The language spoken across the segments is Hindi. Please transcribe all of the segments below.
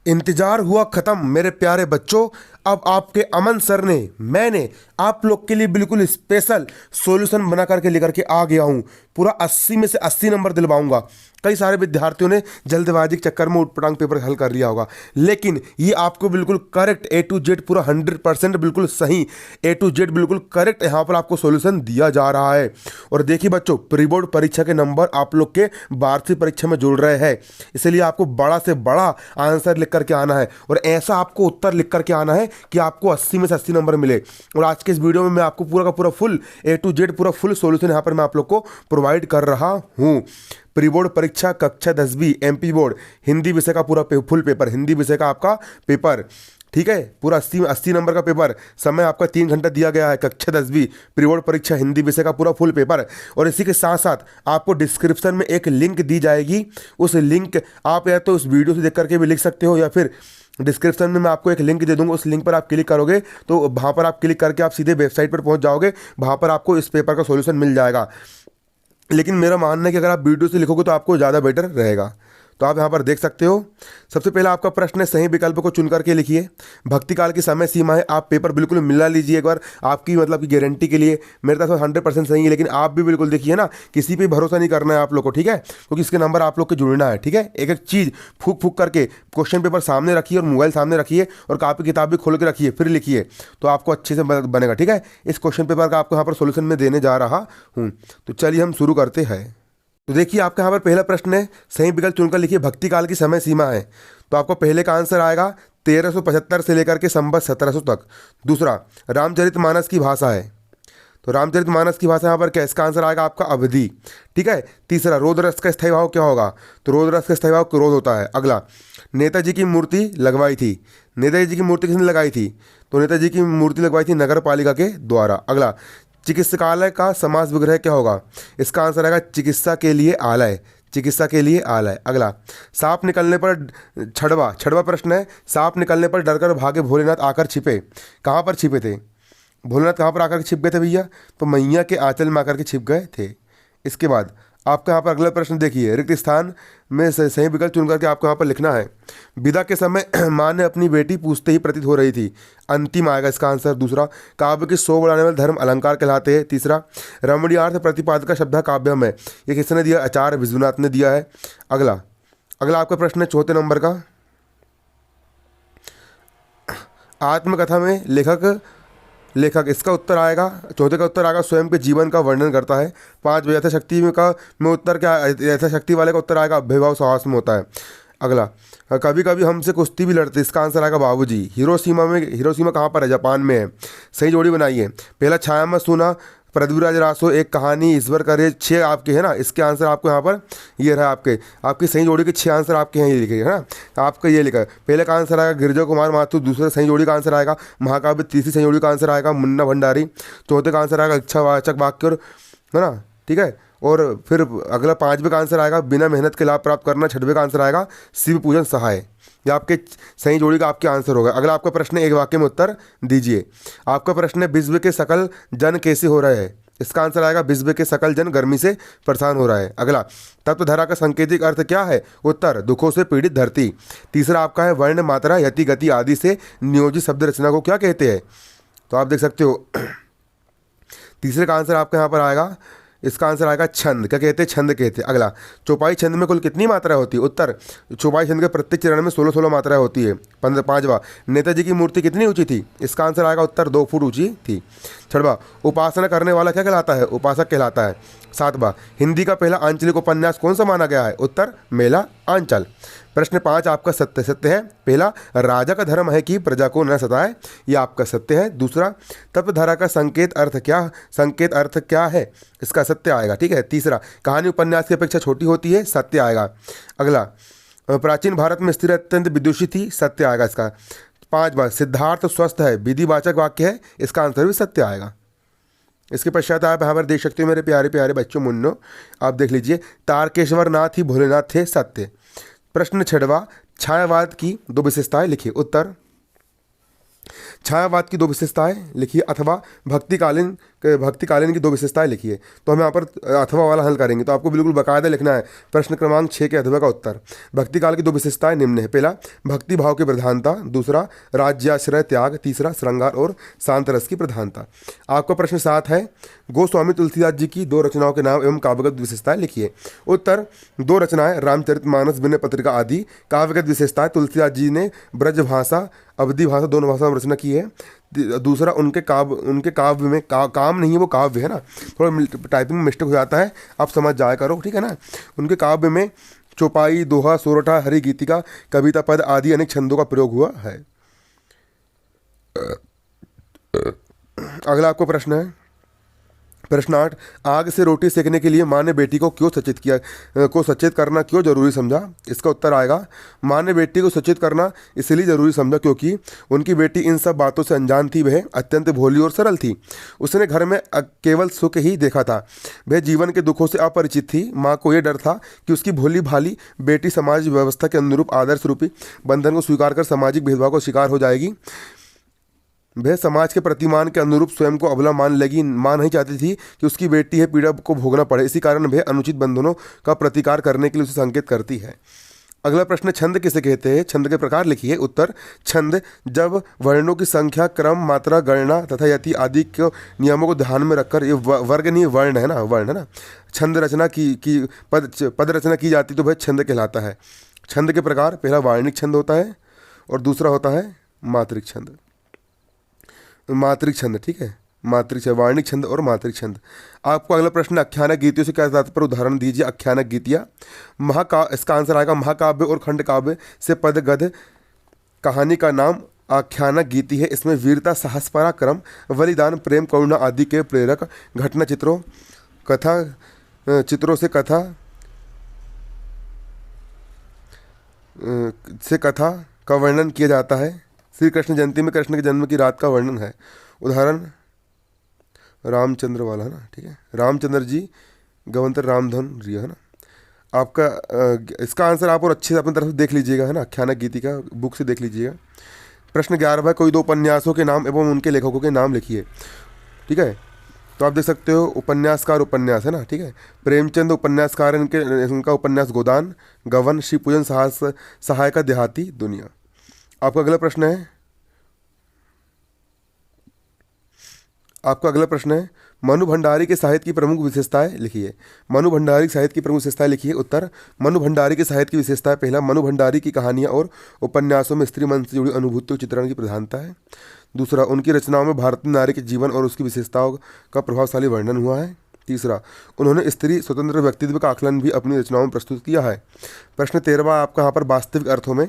इंतजार हुआ खत्म मेरे प्यारे बच्चों। अब आपके अमन सर ने मैंने आप लोग के लिए बिल्कुल स्पेशल सॉल्यूशन बना करके लेकर के आ गया हूँ। पूरा 80 में से 80 नंबर दिलवाऊंगा। कई सारे विद्यार्थियों ने जल्दबाजी के चक्कर में उटपटांग पेपर हल कर लिया होगा, लेकिन ये आपको बिल्कुल करेक्ट ए टू जेड पूरा 100% बिल्कुल सही ए टू जेड बिल्कुल करेक्ट यहाँ पर आपको सॉल्यूशन दिया जा रहा है। और देखिए बच्चों, प्री बोर्ड परीक्षा के नंबर आप लोग के वार्षिक परीक्षा में जुड़ रहे हैं, इसलिए आपको बड़ा से बड़ा आंसर लिख करके आना है और ऐसा आपको उत्तर लिख करके आना है कि आपको 80 में से 80 नंबर मिले। और आज के इस वीडियो में मैं आपको पूरा का पूरा फुल ए टू जेड पूरा फुल सॉल्यूशन यहाँ पर मैं आप लोग को प्रोवाइड कर रहा हूँ। प्री बोर्ड परीक्षा कक्षा 10वीं एमपी बोर्ड हिंदी विषय का पूरा फुल पेपर, हिंदी विषय का आपका पेपर, ठीक है, पूरा 80 नंबर का पेपर। समय आपका 3 घंटा दिया गया है। कक्षा 10वीं प्री बोर्ड परीक्षा हिंदी विषय का पूरा फुल पेपर। और इसी के साथ साथ आपको डिस्क्रिप्शन में एक लिंक दी जाएगी, उस लिंक आप या तो उस वीडियो से देख करके भी लिख सकते हो, या फिर डिस्क्रिप्शन में मैं आपको एक लिंक दे दूंगा, उस लिंक पर आप क्लिक करोगे तो वहाँ पर आप क्लिक करके आप सीधे वेबसाइट पर पहुँच जाओगे, वहाँ पर आपको इस पेपर का सॉल्यूशन मिल जाएगा। लेकिन मेरा मानना है कि अगर आप वीडियो से लिखोगे तो आपको ज़्यादा बेटर रहेगा। तो आप यहाँ पर देख सकते हो। सबसे पहला आपका प्रश्न है, सही विकल्प को चुन करके लिखिए। भक्ति काल की समय सीमा है, आप पेपर बिल्कुल मिला लीजिए एक बार, आपकी मतलब की गारंटी के लिए। मेरे तरफ 100% सही है, लेकिन आप भी बिल्कुल देखिए ना, किसी पे भरोसा नहीं करना है आप लोग को, ठीक है, क्योंकि इसके नंबर आप लोग के जुड़ना है, ठीक है। एक एक चीज़ फूक फूक करके क्वेश्चन पेपर सामने रखिए और मोबाइल सामने रखिए और कापी किताब भी खोल के रखिए, फिर लिखिए, तो आपको अच्छे से बनेगा, ठीक है। इस क्वेश्चन पेपर का आपको यहाँ पर सोल्यूशन में देने जा रहा हूँ। तो चलिए हम शुरू करते हैं। तो देखिए आपका यहाँ पर पहला प्रश्न है, सही विकल्प चुनकर लिखिए भक्ति काल की समय सीमा है। तो आपको पहले का आंसर आएगा 1375 से लेकर के संवत 1700 तक। दूसरा, रामचरितमानस की भाषा है, तो रामचरितमानस की भाषा यहाँ पर क्या, इसका आंसर आएगा आपका अवधि, ठीक है। तीसरा, रोद रस का स्थायी भाव क्या होगा, तो रोद रस का स्थायी भाव क्रोध होता है। अगला, नेताजी की मूर्ति लगवाई थी, नेताजी की मूर्ति किसने लगाई थी, तो नेताजी की मूर्ति लगवाई थी नगर पालिका के द्वारा। अगला, चिकित्सालय का समास विग्रह क्या होगा, इसका आंसर आएगा चिकित्सा के लिए आलय, चिकित्सा के लिए आलय। अगला, सांप निकलने पर छठवा प्रश्न है, सांप निकलने पर डरकर भागे भोलेनाथ आकर छिपे, कहाँ पर छिपे थे, भोलेनाथ कहाँ पर आकर छिप गए थे भैया, तो मैया के आंचल में आकर के छिप गए थे। इसके बाद आपका यहाँ पर अगला प्रश्न देखिए, रिक्त स्थान में सही विकल्प चुन करके आपको यहाँ पर लिखना है। विदा के समय माँ ने अपनी बेटी पूछते ही प्रतीत हो रही थी, अंतिम आएगा इसका आंसर। दूसरा, काव्य की शोभा बढ़ाने वाले धर्म अलंकार कहलाते हैं। तीसरा, रमणीयार्थ प्रतिपादक शब्द काव्यम है, ये किसने दिया, आचार्य विश्वनाथ ने दिया है। अगला आपका प्रश्न है चौथे नंबर का, आत्मकथा में लेखक इसका उत्तर आएगा, चौथे का उत्तर आएगा स्वयं के जीवन का वर्णन करता है। 5 यथाशक्ति में उत्तर क्या, यथाशक्ति वाले का उत्तर आएगा अभ्यभाव साहस में होता है। अगला, कभी कभी हमसे कुश्ती भी लड़ते, इसका आंसर आएगा बाबूजी। हिरोशिमा कहाँ पर है, जापान में है। सही जोड़ी बनाइए। पहला, छाया में सोना पृथ्वीराज रासो, एक कहानी, ईश्वर का रेज, 6 आपके है ना, इसके आंसर आपको यहाँ पर ये रहा, आपकी सही जोड़ी के 6 आंसर आपके यहाँ ये लिखे है ना, तो आपका ये लिखा है। पहले का आंसर आएगा गिरजा कुमार माथुर, दूसरे सही जोड़ी का आंसर आएगा महाकाव्य, तीसरी सही जोड़ी का आंसर आएगा मुन्ना भंडारी, चौथे का आंसर आएगा इच्छावाचक वाक्य, है ना, ठीक है। और फिर अगला 5वें का आंसर आएगा बिना मेहनत के लाभ प्राप्त करना, 6वें का आंसर आएगा शिव पूजन सहाय। ये आपके सही जोड़ी का आपके आंसर होगा। अगला आपका प्रश्न है, एक वाक्य में उत्तर दीजिए। आपका प्रश्न है, विश्व के सकल जन कैसे हो रहे हैं, इसका आंसर आएगा विश्व के सकल जन गर्मी से परेशान हो रहा है। अगला, तत्वधारा का सांकेतिक अर्थ क्या है, उत्तर दुखों से पीड़ित धरती। तीसरा आपका है, वर्ण मात्रा यति गति आदि से नियोजित शब्द रचना को क्या कहते हैं, तो आप देख सकते हो तीसरे का आंसर आपका यहाँ पर आएगा, इसका आंसर आएगा छंद, क्या कहते हैं, छंद कहते हैं। अगला, चौपाई छंद में कुल कितनी मात्राएं होती है, उत्तर चौपाई छंद के प्रत्येक चरण में 16 मात्राएं होती है। 5वां, नेताजी की मूर्ति कितनी ऊंची थी, इसका आंसर आएगा उत्तर 2 फुट ऊंची थी। 6वां, उपासना करने वाला क्या कहलाता है, उपासक कहलाता है। 7वां, हिंदी का पहला आंचलिक उपन्यास कौन सा माना गया है, उत्तर मेला आंचल। प्रश्न 5 आपका सत्य है। पहला, राजा का धर्म है कि प्रजा को न सताए, यह आपका सत्य है। दूसरा, तत्वधारा का संकेत अर्थ क्या है, इसका सत्य आएगा, ठीक है। तीसरा, कहानी उपन्यास की अपेक्षा छोटी होती है, सत्य आएगा। अगला, प्राचीन भारत में स्त्री अत्यंत विदुषी थी, सत्य आएगा इसका। 5वां, सिद्धार्थ स्वस्थ है, विधिवाचक वाक्य है, इसका आंसर भी सत्य आएगा। इसके पश्चात आप यहाँ पर देख सकते हो मेरे प्यारे प्यारे बच्चों मुन्नो, आप देख लीजिए, तारकेश्वर नाथ ही भोलेनाथ थे, सत्य। प्रश्न 6वां, छायावाद की 2 विशेषताएं लिखिए, उत्तर छायावाद की दो विशेषताएं लिखिए अथवा भक्तिकालीन की दो विशेषताएं लिखिए। तो हम यहाँ पर अथवा वाला हल करेंगे, तो आपको बिल्कुल बाकायदा लिखना है प्रश्न क्रमांक 6 के अथवा का उत्तर। भक्तिकाल की दो विशेषताएं निम्न है, पहला भक्ति भाव की प्रधानता, दूसरा राज्याश्रय त्याग, तीसरा श्रृंगार और शांत रस की प्रधानता। आपका प्रश्न 7 है, गोस्वामी तुलसीदास जी की दो रचनाओं के नाम एवं काव्यगत विशेषताएं लिखिए। उत्तर, दो रचनाएं रामचरितमानस, विनय पत्रिका आदि। काव्यगत विशेषताएं, तुलसीदास जी ने ब्रज भाषा अवधि भाषा दोनों भाषा में रचना की है। दूसरा, उनके काव्य में काम नहीं है, वो काव्य है ना, थोड़ा टाइपिंग में मिस्टेक हो जाता है, आप समझ जाया करो, ठीक है ना। उनके काव्य में चौपाई, दोहा, सोरठा, हरि गीतिका, कविता पद आदि अनेक छंदों का प्रयोग हुआ है। अगला आपको प्रश्न है, प्रश्न 8, आग से रोटी सेकने के लिए माँ ने बेटी को सचेत करना क्यों जरूरी समझा। इसका उत्तर आएगा, माँ ने बेटी को सचेत करना इसलिए जरूरी समझा क्योंकि उनकी बेटी इन सब बातों से अनजान थी। वह अत्यंत भोली और सरल थी। उसने घर में केवल सुख ही देखा था, वह जीवन के दुखों से अपरिचित थी। माँ को यह डर था कि उसकी भोली भाली बेटी समाज व्यवस्था के अनुरूप आदर्श रूपी बंधन को स्वीकार कर सामाजिक भेदभाव को शिकार हो जाएगी। वह समाज के प्रतिमान के अनुरूप स्वयं को अबला मान लेगी। माँ नहीं चाहती थी कि उसकी बेटी है पीड़ा को भोगना पड़े, इसी कारण वह अनुचित बंधनों का प्रतिकार करने के लिए उसे संकेत करती है। अगला प्रश्न, छंद किसे कहते हैं, छंद के प्रकार लिखिए। उत्तर, छंद जब वर्णों की संख्या, क्रम, मात्रा, गणना तथा यति आदि के नियमों को ध्यान में रखकर, ये वर्ग नहीं वर्ण है ना, वर्ण है ना, छंद रचना की पद रचना की जाती तो वह छंद कहलाता है। छंद के प्रकार, पहला वार्णिक छंद होता है और दूसरा होता है मात्रिक छंद। मात्रिक छंद, ठीक है, मात्रिक छंद, वार्णिक छंद और मात्रिक छंद। आपको अगला प्रश्न, आख्यानक गीतियों से क्या तात्पर्य, उदाहरण दीजिए। आख्यानक गीतियाँ, इसका आंसर आएगा महाकाव्य और खंड काव्य से पद गद्य कहानी का नाम आख्यानक गीति है। इसमें वीरता, साहस, पराक्रम, बलिदान, प्रेम, करुणा आदि के प्रेरक घटना चित्रों से कथा का वर्णन किया जाता है। श्री कृष्ण जयंती में कृष्ण के जन्म की रात का वर्णन है। उदाहरण रामचंद्र वाला है ना, ठीक है, रामचंद्र जी गवंतर रामधन रिया है ना। आपका इसका आंसर आप और अच्छे से अपनी तरफ से देख लीजिएगा, है ना, आख्यानक गीति का बुक से देख लीजिएगा। प्रश्न 11 है, कोई दो उपन्यासों के नाम एवं उनके लेखकों के नाम लिखिए। ठीक है, तो आप देख सकते हो उपन्यासकार उपन्यास है ना, ठीक है, प्रेमचंद उपन्यासकार, इनका उपन्यास गोदान, गवन, शिवपूजन सहाय का देहाती दुनिया। आपका अगला प्रश्न है, मनु भंडारी के साहित्य की प्रमुख विशेषताएं लिखिए। मनु भंडारी साहित्य की प्रमुख विशेषताएं लिखिए। उत्तर, मनु भंडारी के साहित्य की विशेषताएं, पहला, मनु भंडारी की कहानियां और उपन्यासों में स्त्री मन से जुड़ी अनुभूतियों चित्रण की प्रधानता है। दूसरा, उनकी रचनाओं में भारतीय नारी के जीवन और उसकी विशेषताओं का प्रभावशाली वर्णन हुआ है। तीसरा, उन्होंने स्त्री स्वतंत्र व्यक्तित्व का आकलन भी अपनी रचनाओं में प्रस्तुत किया है। प्रश्न 13 आपका यहाँ पर, वास्तविक अर्थों में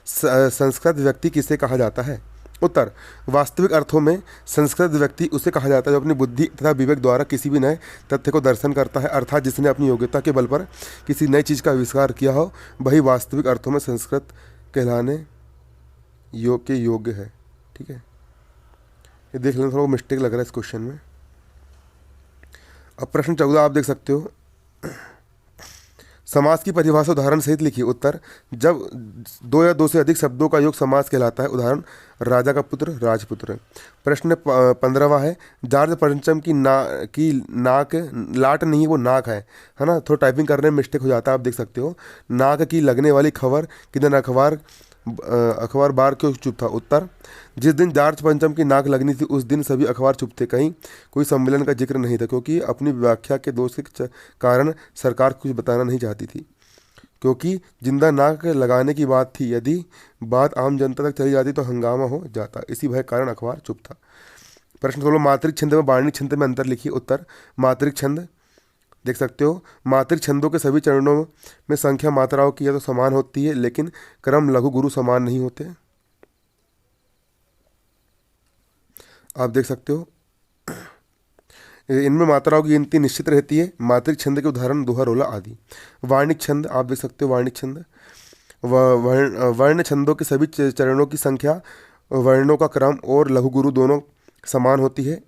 संस्कृत व्यक्ति किसे कहा जाता है। उत्तर, वास्तविक अर्थों में संस्कृत व्यक्ति उसे कहा जाता है जो अपनी बुद्धि तथा विवेक द्वारा किसी भी नए तथ्य को दर्शन करता है, अर्थात जिसने अपनी योग्यता के बल पर किसी नई चीज़ का आविष्कार किया हो, वही वास्तविक अर्थों में संस्कृत कहलाने योग्य है। ठीक है, ये देख लेना, थोड़ा मिस्टेक लग रहा है इस क्वेश्चन में। अब प्रश्न 14 आप देख सकते हो, समास की परिभाषा उदाहरण सहित लिखिए। उत्तर, जब दो या दो से अधिक शब्दों का योग समास कहलाता है। उदाहरण, राजा का पुत्र, राजपुत्र। प्रश्न 15वां है, जॉर्ज पंचम की नाक लाट नहीं, वो नाक है ना, थोड़ा टाइपिंग करने में मिस्टेक हो जाता है, आप देख सकते हो। नाक की लगने वाली खबर के दिन अखबार बार क्यों चुप था। उत्तर, जिस दिन जॉर्ज पंचम की नाक लगनी थी उस दिन सभी अखबार चुप थे, कहीं कोई सम्मेलन का जिक्र नहीं था, क्योंकि अपनी व्याख्या के दोष के कारण सरकार कुछ बताना नहीं चाहती थी, क्योंकि जिंदा नाक लगाने की बात थी, यदि बात आम जनता तक चली जाती तो हंगामा हो जाता, इसी भय कारण अखबार चुप था। प्रश्न 16, मात्रिक छंद में वार्णिक छंद में अंतर लिखिए। उत्तर, मात्रिक छंद देख सकते हो, मात्रिक छंदों के सभी चरणों में संख्या मात्राओं की या तो समान होती है, लेकिन क्रम, लघु, गुरु समान नहीं होते। आप देख सकते हो इनमें मात्राओं की गिनती निश्चित रहती है। मात्रिक छंद के उदाहरण दोहा, रोला आदि। वार्णिक छंद आप देख सकते हो, वार्णिक छंद वर्ण छंदों के सभी चरणों की संख्या, वर्णों का क्रम और लघु गुरु दोनों समान होती है।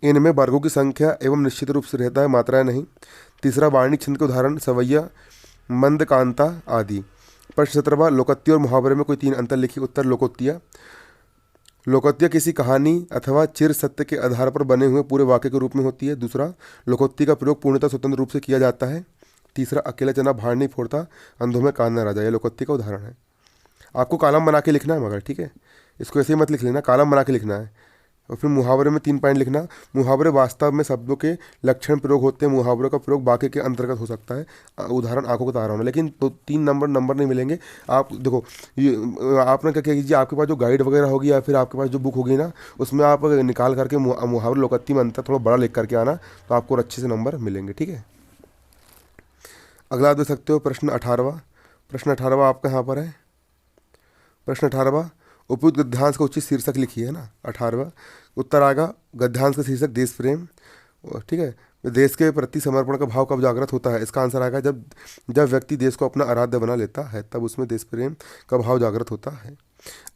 इनमें वर्गों की संख्या एवं निश्चित रूप से रहता है, मात्राएं नहीं। तीसरा, वार्णिक छंद के उदाहरण सवैया, मंदकांता आदि। प्रश्न 17, लोकोक्ति और मुहावरे में कोई तीन अंतर लिखिए। उत्तर, लोकोक्तियाँ लोकोक्तियाँ किसी कहानी अथवा चिर सत्य के आधार पर बने हुए पूरे वाक्य के रूप में होती है। दूसरा, लोकोक्ति का प्रयोग पूर्णतः स्वतंत्र रूप से किया जाता है। तीसरा, अकेला चना भाड़ नहीं फोड़ता, अंधों में कान न राजा, यह लोकोक्ति का उदाहरण है। आपको कॉलम बना के लिखना है मगर, ठीक है, इसको ऐसे ही मत लिख लेना, कॉलम बना के लिखना है। और फिर मुहावरे में 3 पॉइंट लिखना। मुहावरे वास्तव में शब्दों के लक्षण प्रयोग होते हैं। मुहावरों का प्रयोग वाक्य के अंतर्गत हो सकता है। उदाहरण आंखों को तारा होना, लेकिन तो 3 नंबर नहीं मिलेंगे। आप देखो, ये आपने क्या कीजिए, आपके पास जो गाइड वगैरह होगी या फिर आपके पास जो बुक होगी ना, उसमें आप निकाल करके मुहावरे लोकोक्ति में अंतर थोड़ा बड़ा लिख करके आना, तो आपको और अच्छे से नंबर मिलेंगे, ठीक है। अगला आप देख सकते हो प्रश्न 18वां। प्रश्न 18वां आपका यहाँ पर है। प्रश्न 18वां, उपयुक्त गद्यांश का उचित शीर्षक लिखिए, है ना। 18वां उत्तर आएगा गद्यांश का शीर्षक देश प्रेम, ठीक है। देश के प्रति समर्पण का भाव कब जागृत होता है? इसका आंसर आएगा जब जब व्यक्ति देश को अपना आराध्य बना लेता है, तब उसमें देश प्रेम का भाव जागृत होता है।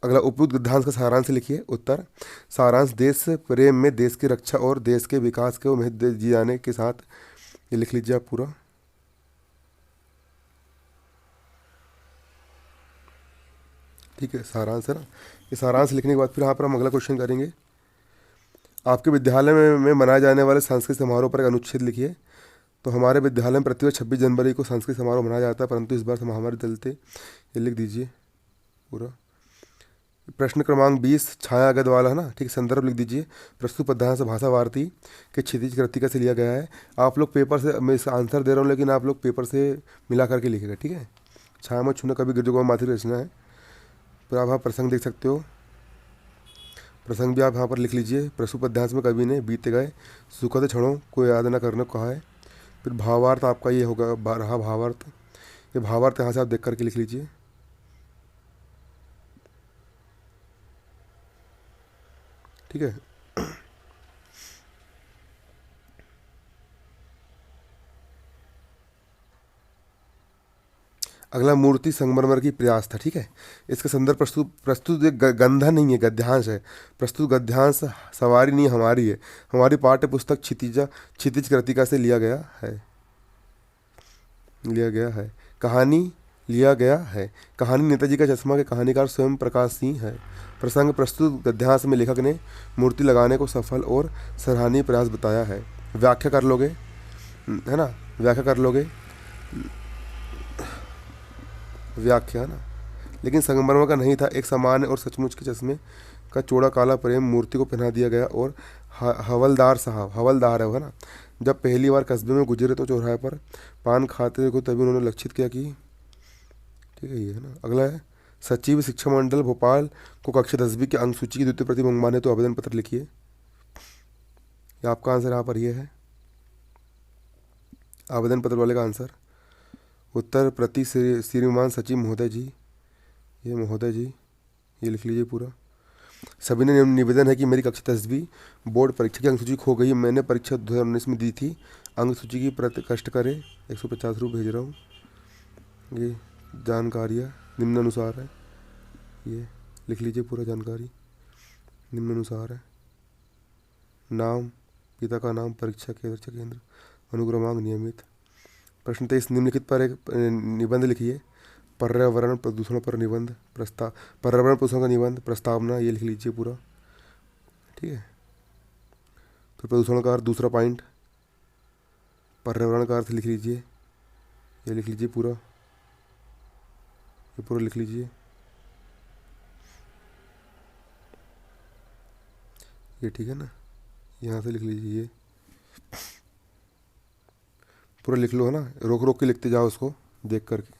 अगला, उपयुक्त गद्यांश का सारांश लिखिए। उत्तर, सारांश देश प्रेम में देश की रक्षा और देश के विकास को महत्व दिए जाने के साथ, ये लिख लीजिए आप पूरा। ठीक है, सारांश है ना। ये सारांश लिखने के बाद फिर यहाँ पर हम अगला क्वेश्चन करेंगे। आपके विद्यालय में मनाए जाने वाले सांस्कृतिक समारोह पर एक अनुच्छेद लिखिए। तो हमारे विद्यालय में प्रति 26 जनवरी को सांस्कृतिक समारोह मनाया जाता है, परंतु इस बार महामारी चलते, ये लिख दीजिए पूरा। प्रश्न क्रमांक 20 छाया अगद वाला है ना, ठीक है। संदर्भ लिख दीजिए, प्रस्तुत पद्यांश भाषा भारती के क्षितिज कृतिका से लिया गया है। आप लोग पेपर से, मैं इस आंसर दे रहा हूँ लेकिन आप लोग पेपर से मिला करके लिखेगा, ठीक है। छाया मत छूना कभी, गिरजो माथी रचना है। फिर आप प्रसंग देख सकते हो, प्रसंग भी आप यहाँ पर लिख लीजिए। प्रस्तुत पद्यांश में कवि ने बीते गए सुखद क्षणों को याद न करने को कहा है। फिर भावार्थ आपका ये होगा, रहा भावार्थ। ये भावार्थ यहाँ से आप देख करके लिख लीजिए, ठीक है। अगला, मूर्ति संगमरमर की प्रयास था, ठीक है। इसका संदर्भ प्रस्तुत प्रस्तुत एक गंधा नहीं है, गद्यांश है। प्रस्तुत गद्यांश सवारी नहीं हमारी है। हमारी पाठ्य पुस्तक क्षितिज कृतिका से लिया गया है। कहानी लिया गया है। कहानी नेताजी का चश्मा के कहानीकार स्वयं प्रकाश सिंह है। प्रसंग, प्रस्तुत गद्यांश में लेखक ने मूर्ति लगाने को सफल और सराहनीय प्रयास बताया है। व्याख्या कर लोगे, है ना, व्याख्या कर लोगे, व्याख्या ना। लेकिन संगमरमर का नहीं था, एक सामान्य और सचमुच के चश्मे का चौड़ा काला प्रेम मूर्ति को पहना दिया गया। और हवलदार साहब, हवलदार है ना, जब पहली बार कस्बे में गुजरे तो चौराहे पर पान खाते को तभी उन्होंने लक्षित किया कि, ठीक है, ये है ना। अगला है, सचिव शिक्षा मंडल भोपाल को कक्षा 10वीं की अंक सूची की द्वितीय प्रति मंगवाने तो आवेदन पत्र लिखिए। ये आपका आंसर यहाँ पर ये है, आवेदन पत्र वाले का आंसर। उत्तर, प्रति श्रीमान सचिव महोदय जी, ये महोदय जी, ये लिख लीजिए पूरा। सभी ने निवेदन है कि मेरी कक्षा 10वीं बोर्ड परीक्षा की अंक सूची खो गई है। मैंने परीक्षा 2019 में दी थी। अंक सूची की प्रति कष्ट करें, 150 रुपये भेज रहा हूँ। ये जानकारियाँ निम्नानुसार है, ये लिख लीजिए पूरा। जानकारी निम्नानुसार है। नाम, पिता का नाम, परीक्षा केंद्र, अनुक्रमांक नियमित। प्रश्न 23, निम्नलिखित पर एक निबंध लिखिए। पर्यावरण प्रदूषण पर निबंध, प्रस्ताव, पर्यावरण प्रदूषण का निबंध, प्रस्तावना, ये लिख लीजिए पूरा, ठीक है। तो प्रदूषण का अर्थ, दूसरा पॉइंट, पर्यावरण का अर्थ लिख लीजिए, ये लिख लीजिए पूरा, ये पूरा लिख लीजिए, ये ठीक है ना। यहाँ से लिख लीजिए, ये पूरा लिख लो, है ना। रोक रोक के लिखते जाओ उसको देख करके।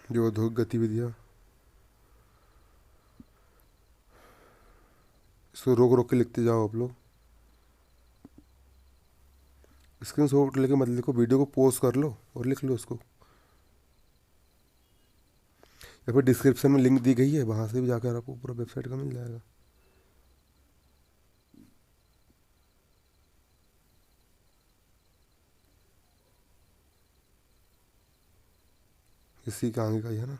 जो औद्योगिक गतिविधियाँ, इसको रोक रोक के लिखते जाओ आप लोग। स्क्रीन शॉट लेके मत लिखो, वीडियो को पॉज कर लो और लिख लो उसको, या फिर डिस्क्रिप्शन में लिंक दी गई है, वहाँ से भी जाकर आपको पूरा वेबसाइट का मिल जाएगा। इसी का आगे का ही है ना,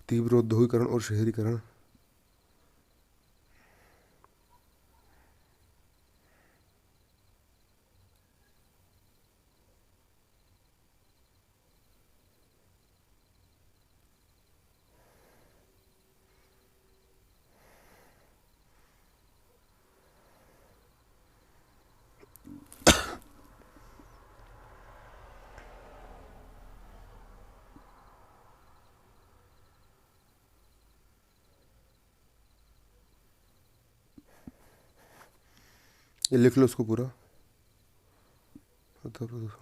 तीव्र औद्योगिकरण और शहरीकरण। ये लिख लो उसको पूरा। उत्तर प्रदेश।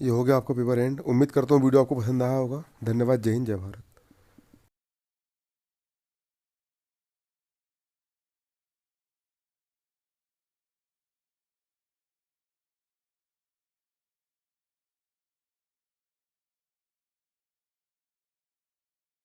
ये हो गया आपका पेपर एंड। उम्मीद करता हूँ वीडियो आपको पसंद आया होगा। धन्यवाद। जय हिंद, जय भारत।